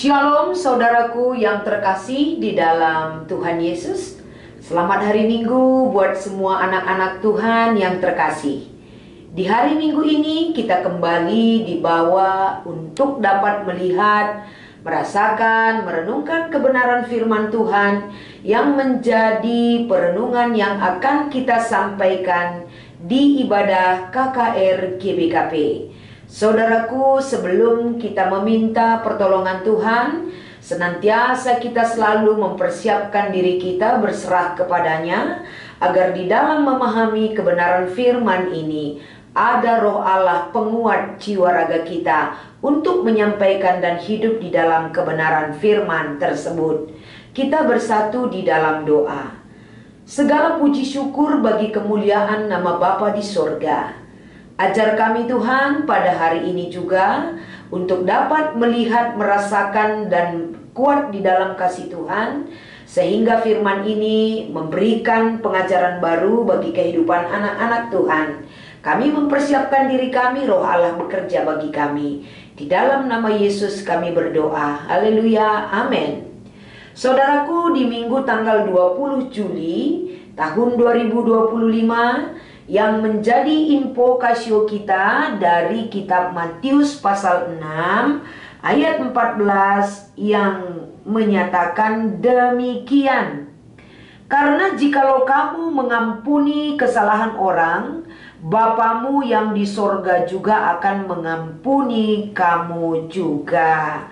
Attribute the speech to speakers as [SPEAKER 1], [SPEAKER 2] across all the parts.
[SPEAKER 1] Shalom saudaraku yang terkasih di dalam Tuhan Yesus. Selamat hari Minggu buat semua anak-anak Tuhan yang terkasih. Di hari Minggu ini kita kembali dibawa untuk dapat melihat, merasakan, merenungkan kebenaran firman Tuhan yang menjadi perenungan yang akan kita sampaikan di ibadah KKR GBKP. Saudaraku, sebelum kita meminta pertolongan Tuhan, senantiasa kita selalu mempersiapkan diri kita berserah kepadanya, agar di dalam memahami kebenaran firman ini, ada roh Allah penguat jiwa raga kita untuk menyampaikan dan hidup di dalam kebenaran firman tersebut. Kita bersatu di dalam doa. Segala puji syukur bagi kemuliaan nama Bapa di sorga. Ajar kami Tuhan pada hari ini juga untuk dapat melihat, merasakan, dan kuat di dalam kasih Tuhan, sehingga firman ini memberikan pengajaran baru bagi kehidupan anak-anak Tuhan. Kami mempersiapkan diri kami, roh Allah bekerja bagi kami. Di dalam nama Yesus kami berdoa. Haleluya, amin. Saudaraku, di Minggu tanggal 20 Juli tahun 2025, yang menjadi info kasio kita dari kitab Matius pasal 6 ayat 14 yang menyatakan demikian. Karena jikalau kamu mengampuni kesalahan orang, Bapamu yang di sorga juga akan mengampuni kamu juga.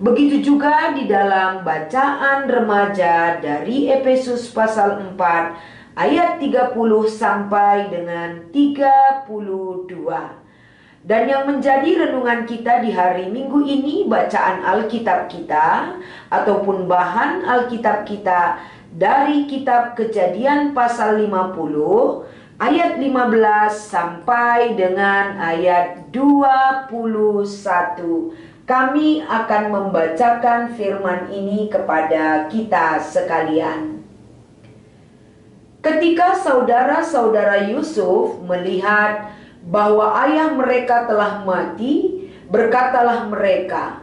[SPEAKER 1] Begitu juga di dalam bacaan remaja dari Efesus pasal 4 ayat 30 sampai dengan 32. Dan yang menjadi renungan kita di hari Minggu ini, bacaan Alkitab kita ataupun bahan Alkitab kita dari kitab Kejadian pasal 50 ayat 15 sampai dengan ayat 21. Kami akan membacakan firman ini kepada kita sekalian. Ketika saudara-saudara Yusuf melihat bahwa ayah mereka telah mati, berkatalah mereka,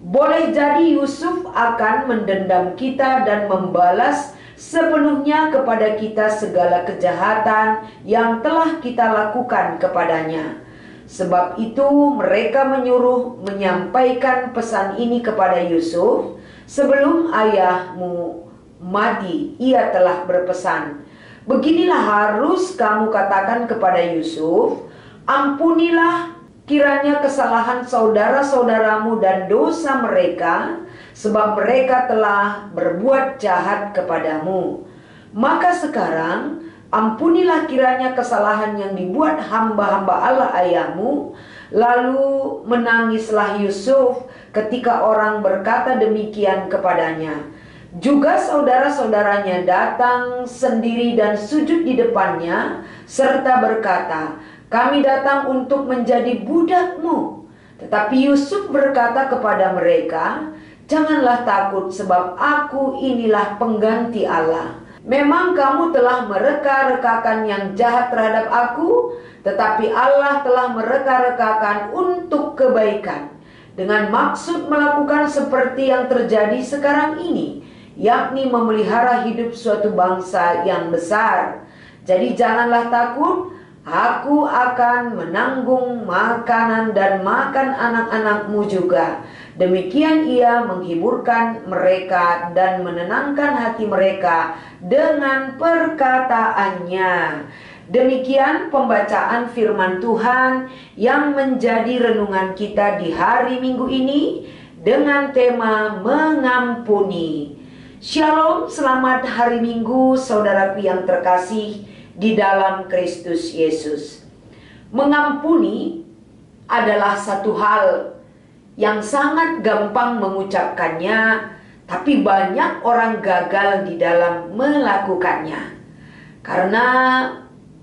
[SPEAKER 1] "Boleh jadi Yusuf akan mendendam kita dan membalas sepenuhnya kepada kita segala kejahatan yang telah kita lakukan kepadanya." Sebab itu mereka menyuruh menyampaikan pesan ini kepada Yusuf. "Sebelum ayahmu mati, ia telah berpesan, beginilah harus kamu katakan kepada Yusuf, ampunilah kiranya kesalahan saudara-saudaramu dan dosa mereka, sebab mereka telah berbuat jahat kepadamu. Maka sekarang ampunilah kiranya kesalahan yang dibuat hamba-hamba Allah ayahmu." Lalu menangislah Yusuf ketika orang berkata demikian kepadanya. Juga saudara-saudaranya datang sendiri dan sujud di depannya, serta berkata, "Kami datang untuk menjadi budakmu." Tetapi Yusuf berkata kepada mereka, "Janganlah takut, sebab aku inilah pengganti Allah. Memang kamu telah mereka-rekakan yang jahat terhadap aku, tetapi Allah telah mereka-rekakan untuk kebaikan, dengan maksud melakukan seperti yang terjadi sekarang ini, yakni memelihara hidup suatu bangsa yang besar. Jadi janganlah takut, aku akan menanggung makanan dan makan anak-anakmu juga." Demikian ia menghiburkan mereka dan menenangkan hati mereka dengan perkataannya. Demikian pembacaan firman Tuhan yang menjadi renungan kita di hari Minggu ini dengan tema mengampuni. Shalom, selamat hari Minggu saudaraku yang terkasih di dalam Kristus Yesus. Mengampuni adalah satu hal yang sangat gampang mengucapkannya, tapi banyak orang gagal di dalam melakukannya. Karena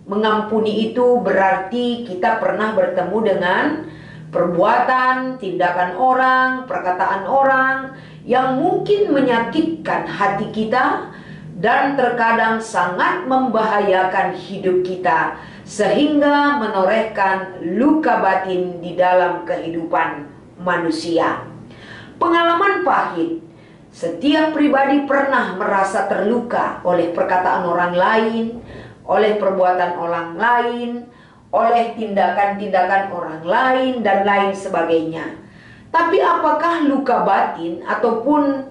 [SPEAKER 1] mengampuni itu berarti kita pernah bertemu dengan perbuatan, tindakan orang, perkataan orang yang mungkin menyakitkan hati kita dan terkadang sangat membahayakan hidup kita, sehingga menorehkan luka batin di dalam kehidupan manusia. Pengalaman pahit. Setiap pribadi pernah merasa terluka oleh perkataan orang lain, oleh perbuatan orang lain, oleh tindakan-tindakan orang lain, dan lain sebagainya. Tapi apakah luka batin ataupun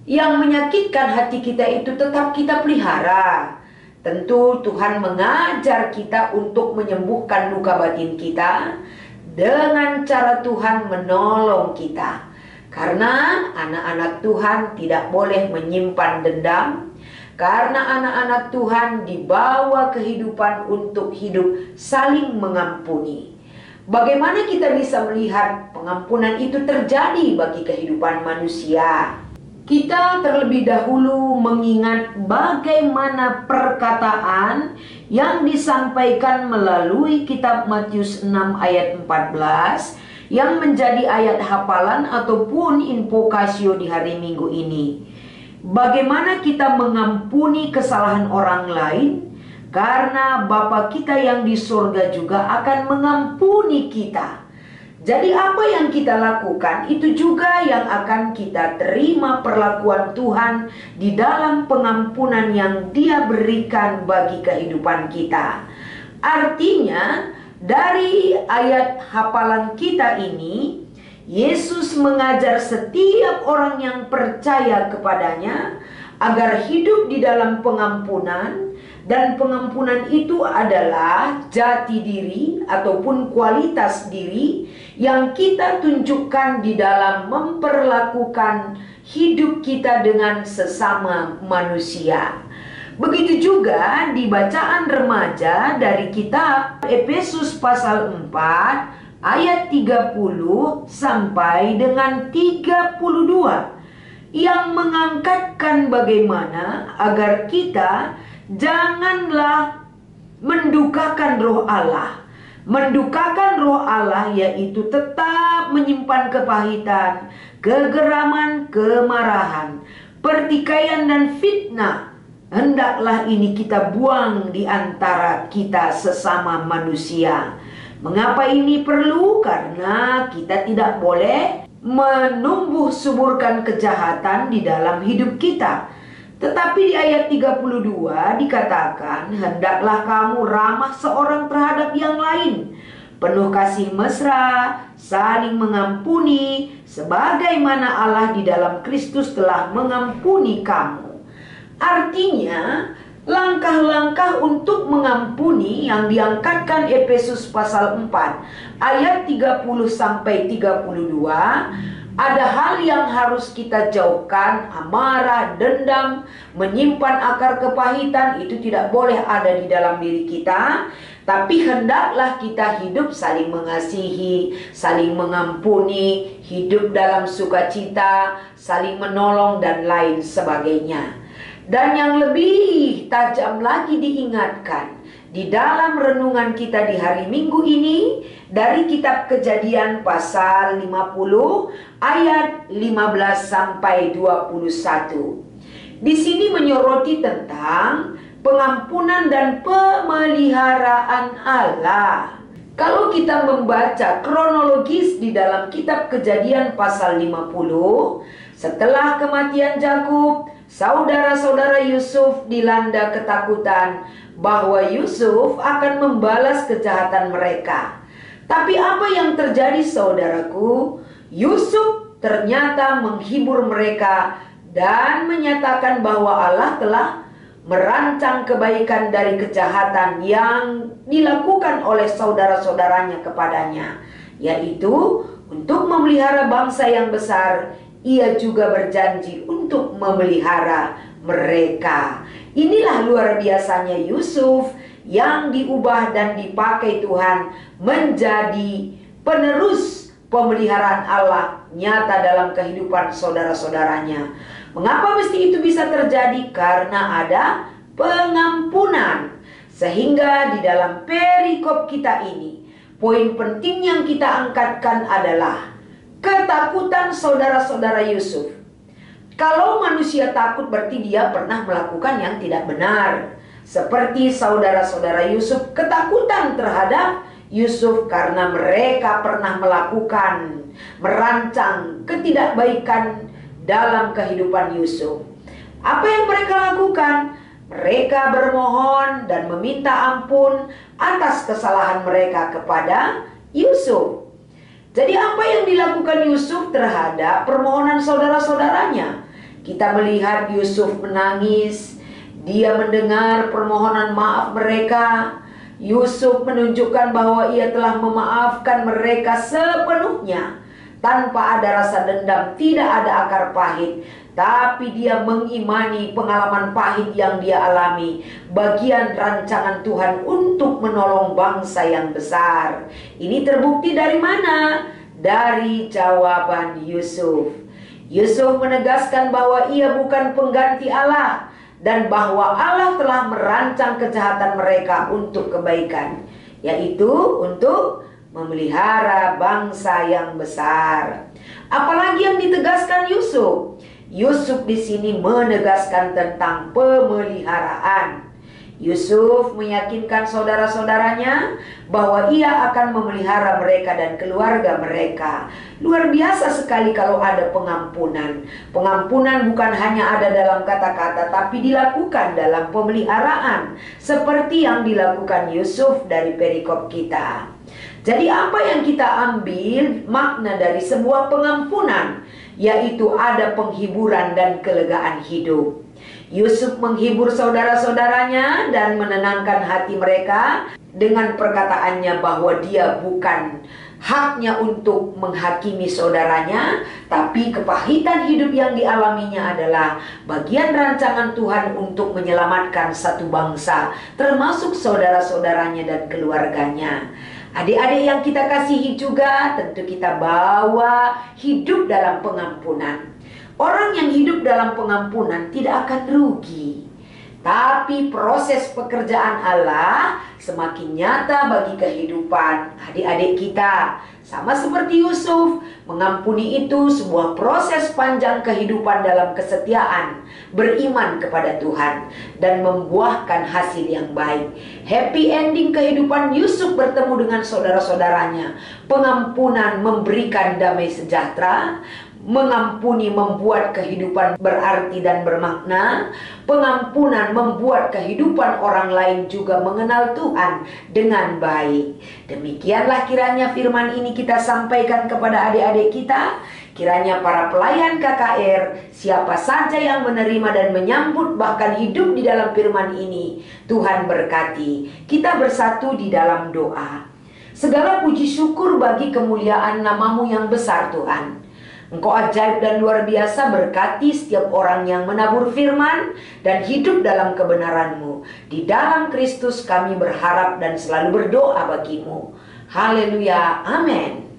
[SPEAKER 1] yang menyakitkan hati kita itu tetap kita pelihara? Tentu Tuhan mengajar kita untuk menyembuhkan luka batin kita dengan cara Tuhan menolong kita. Karena anak-anak Tuhan tidak boleh menyimpan dendam, karena anak-anak Tuhan dibawa kehidupan untuk hidup saling mengampuni. Bagaimana kita bisa melihat pengampunan itu terjadi bagi kehidupan manusia? Kita terlebih dahulu mengingat bagaimana perkataan yang disampaikan melalui kitab Matius 6 ayat 14 yang menjadi ayat hafalan ataupun invokasio di hari Minggu ini. Bagaimana kita mengampuni kesalahan orang lain, karena Bapa kita yang di surga juga akan mengampuni kita. Jadi apa yang kita lakukan itu juga yang akan kita terima perlakuan Tuhan di dalam pengampunan yang Dia berikan bagi kehidupan kita. Artinya, dari ayat hafalan kita ini, Yesus mengajar setiap orang yang percaya kepadanya agar hidup di dalam pengampunan, dan pengampunan itu adalah jati diri ataupun kualitas diri yang kita tunjukkan di dalam memperlakukan hidup kita dengan sesama manusia. Begitu juga di bacaan remaja dari kitab Efesus pasal 4 ayat 30 sampai dengan 32 yang mengangkatkan bagaimana agar kita janganlah mendukakan roh Allah. Mendukakan roh Allah yaitu tetap menyimpan kepahitan, kegeraman, kemarahan, pertikaian dan fitnah. Hendaklah ini kita buang di antara kita sesama manusia. Mengapa ini perlu? Karena kita tidak boleh menumbuh suburkan kejahatan di dalam hidup kita. Tetapi di ayat 32 dikatakan, hendaklah kamu ramah seorang terhadap yang lain, penuh kasih mesra, saling mengampuni, sebagaimana Allah di dalam Kristus telah mengampuni kamu. Artinya, langkah-langkah untuk mengampuni yang diangkatkan Efesus pasal 4 ayat 30 sampai 32, ada hal yang harus kita jauhkan, amarah, dendam, menyimpan akar kepahitan, itu tidak boleh ada di dalam diri kita. Tapi hendaklah kita hidup saling mengasihi, saling mengampuni, hidup dalam sukacita, saling menolong dan lain sebagainya. Dan yang lebih tajam lagi diingatkan di dalam renungan kita di hari Minggu ini dari kitab Kejadian pasal 50 ayat 15 sampai 21. Di sini menyoroti tentang pengampunan dan pemeliharaan Allah. Kalau kita membaca kronologis di dalam kitab Kejadian pasal 50, setelah kematian Yakub, saudara-saudara Yusuf dilanda ketakutan bahwa Yusuf akan membalas kejahatan mereka. Tapi apa yang terjadi, saudaraku? Yusuf ternyata menghibur mereka dan menyatakan bahwa Allah telah merancang kebaikan dari kejahatan yang dilakukan oleh saudara-saudaranya kepadanya, yaitu untuk memelihara bangsa yang besar. Ia juga berjanji untuk memelihara mereka. Inilah luar biasanya Yusuf yang diubah dan dipakai Tuhan menjadi penerus pemeliharaan Allah nyata dalam kehidupan saudara-saudaranya. Mengapa mesti itu bisa terjadi? Karena ada pengampunan. Sehingga di dalam perikop kita ini, poin penting yang kita angkatkan adalah ketakutan saudara-saudara Yusuf. Kalau manusia takut berarti dia pernah melakukan yang tidak benar. Seperti saudara-saudara Yusuf ketakutan terhadap Yusuf karena mereka pernah merancang ketidakbaikan dalam kehidupan Yusuf. Apa yang mereka lakukan? Mereka bermohon dan meminta ampun atas kesalahan mereka kepada Yusuf. Jadi apa yang dilakukan Yusuf terhadap permohonan saudara-saudaranya? Kita melihat Yusuf menangis, dia mendengar permohonan maaf mereka. Yusuf menunjukkan bahwa ia telah memaafkan mereka sepenuhnya, tanpa ada rasa dendam, tidak ada akar pahit. Tapi dia mengimani pengalaman pahit yang dia alami, bagian rancangan Tuhan untuk menolong bangsa yang besar. Ini terbukti dari mana? Dari jawaban Yusuf. Yusuf menegaskan bahwa ia bukan pengganti Allah, dan bahwa Allah telah merancang kejahatan mereka untuk kebaikan, yaitu untuk memelihara bangsa yang besar. Apalagi yang ditegaskan Yusuf? Yusuf di sini menegaskan tentang pemeliharaan. Yusuf meyakinkan saudara-saudaranya bahwa ia akan memelihara mereka dan keluarga mereka. Luar biasa sekali kalau ada pengampunan. Pengampunan bukan hanya ada dalam kata-kata, tapi dilakukan dalam pemeliharaan, seperti yang dilakukan Yusuf dari perikop kita. Jadi apa yang kita ambil makna dari sebuah pengampunan? Yaitu ada penghiburan dan kelegaan hidup. Yusuf menghibur saudara-saudaranya dan menenangkan hati mereka dengan perkataannya bahwa dia bukan haknya untuk menghakimi saudaranya, tapi kepahitan hidup yang dialaminya adalah bagian rancangan Tuhan untuk menyelamatkan satu bangsa, termasuk saudara-saudaranya dan keluarganya. Adik-adik yang kita kasihi juga, tentu kita bawa hidup dalam pengampunan. Orang yang hidup dalam pengampunan tidak akan rugi. Tapi proses pekerjaan Allah semakin nyata bagi kehidupan adik-adik kita. Sama seperti Yusuf, mengampuni itu sebuah proses panjang kehidupan dalam kesetiaan, beriman kepada Tuhan, dan membuahkan hasil yang baik. Happy ending kehidupan Yusuf bertemu dengan saudara-saudaranya. Pengampunan memberikan damai sejahtera. Mengampuni membuat kehidupan berarti dan bermakna. Pengampunan membuat kehidupan orang lain juga mengenal Tuhan dengan baik. Demikianlah kiranya firman ini kita sampaikan kepada adik-adik kita. Kiranya para pelayan KKR, siapa saja yang menerima dan menyambut bahkan hidup di dalam firman ini, Tuhan berkati. Kita bersatu di dalam doa. Segala puji syukur bagi kemuliaan nama-Mu yang besar Tuhan. Engkau ajaib dan luar biasa, berkati setiap orang yang menabur firman dan hidup dalam kebenaran-Mu. Di dalam Kristus kami berharap dan selalu berdoa bagi-Mu. Haleluya, amin.